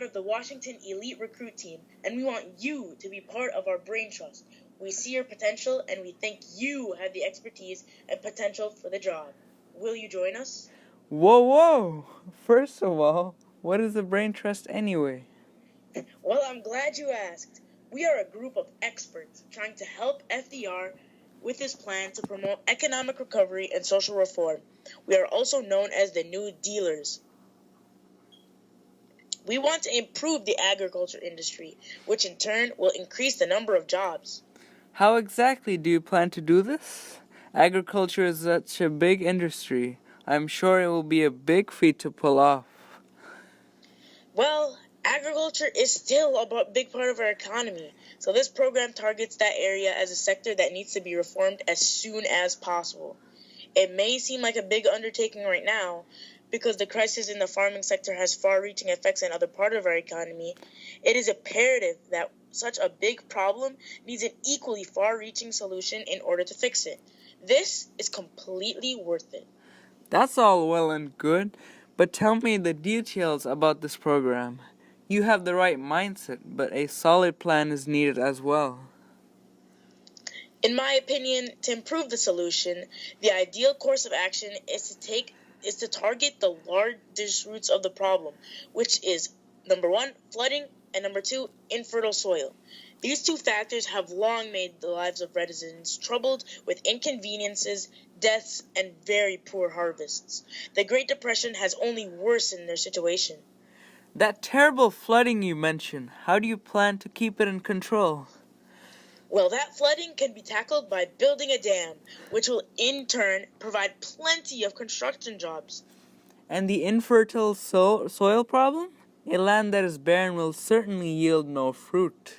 of the Washington Elite Recruit Team, and we want you to be part of our Brain Trust. We see your potential, and we think you have the expertise and potential for the job. Will you join us? Whoa! First of all, what is a brain trust anyway? Well, I'm glad you asked. We are a group of experts trying to help FDR with his plan to promote economic recovery and social reform. We are also known as the New Dealers. We want to improve the agriculture industry, which in turn will increase the number of jobs. How exactly do you plan to do this? Agriculture is such a big industry. I'm sure it will be a big feat to pull off. Well, agriculture is still a big part of our economy, so this program targets that area as a sector that needs to be reformed as soon as possible. It may seem like a big undertaking right now, because the crisis in the farming sector has far-reaching effects in other parts of our economy. It is imperative that such a big problem needs an equally far-reaching solution in order to fix it. This is completely worth it. That's all well and good, but tell me the details about this program. You have the right mindset, but a solid plan is needed as well. In my opinion, to improve the solution, the ideal course of action is to target the largest roots of the problem, which is number 1, flooding, and number 2, infertile soil. These two factors have long made the lives of residents troubled with inconveniences, deaths, and very poor harvests. The Great Depression has only worsened their situation. That terrible flooding you mentioned, how do you plan to keep it in control? Well, that flooding can be tackled by building a dam, which will in turn provide plenty of construction jobs. And the infertile soil problem? A land that is barren will certainly yield no fruit.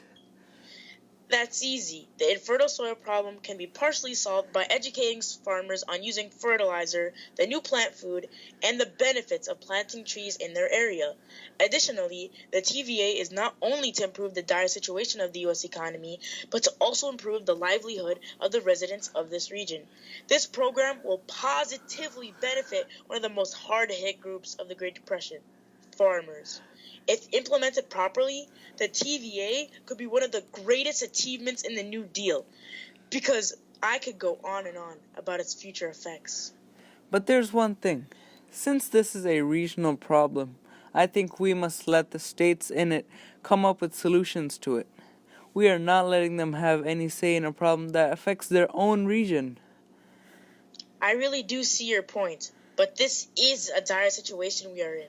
That's easy. The infertile soil problem can be partially solved by educating farmers on using fertilizer, the new plant food, and the benefits of planting trees in their area. Additionally, the TVA is not only to improve the dire situation of the U.S. economy, but to also improve the livelihood of the residents of this region. This program will positively benefit one of the most hard-hit groups of the Great Depression, farmers. If implemented properly, the TVA could be one of the greatest achievements in the New Deal, because I could go on and on about its future effects. But there's one thing. Since this is a regional problem, I think we must let the states in it come up with solutions to it. We are not letting them have any say in a problem that affects their own region. I really do see your point, but this is a dire situation we are in.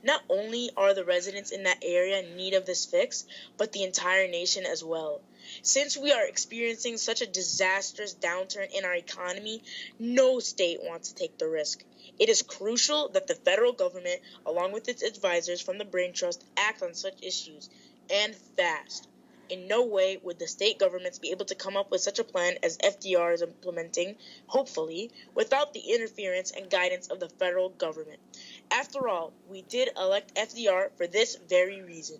Not only are the residents in that area in need of this fix, but the entire nation as well. Since we are experiencing such a disastrous downturn in our economy, no state wants to take the risk. It is crucial that the federal government, along with its advisors from the Brain Trust, act on such issues, and fast. In no way would the state governments be able to come up with such a plan as FDR is implementing, hopefully, without the interference and guidance of the federal government. After all, we did elect FDR for this very reason.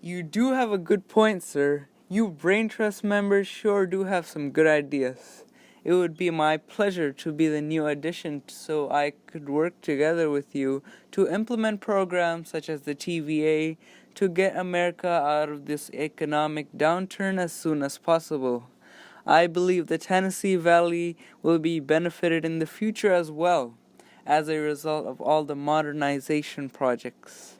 You do have a good point, sir. You Brain Trust members sure do have some good ideas. It would be my pleasure to be the new addition so I could work together with you to implement programs such as the TVA to get America out of this economic downturn as soon as possible. I believe the Tennessee Valley will be benefited in the future as well as a result of all the modernization projects.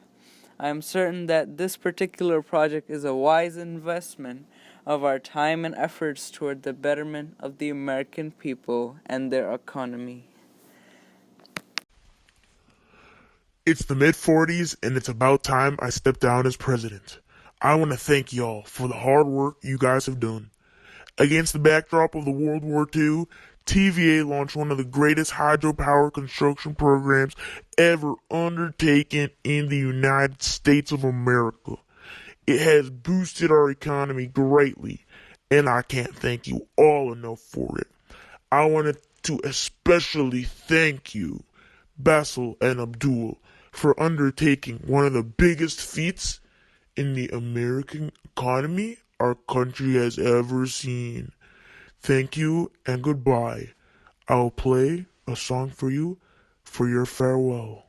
I am certain that this particular project is a wise investment of our time and efforts toward the betterment of the American people and their economy. It's the mid-40s, and it's about time I step down as president. I want to thank y'all for the hard work you guys have done. Against the backdrop of the World War II, TVA launched one of the greatest hydropower construction programs ever undertaken in the United States of America. It has boosted our economy greatly, and I can't thank you all enough for it. I wanted to especially thank you, Basil and Abdul, for undertaking one of the biggest feats in the American economy our country has ever seen. Thank you and goodbye. I'll play a song for you for your farewell.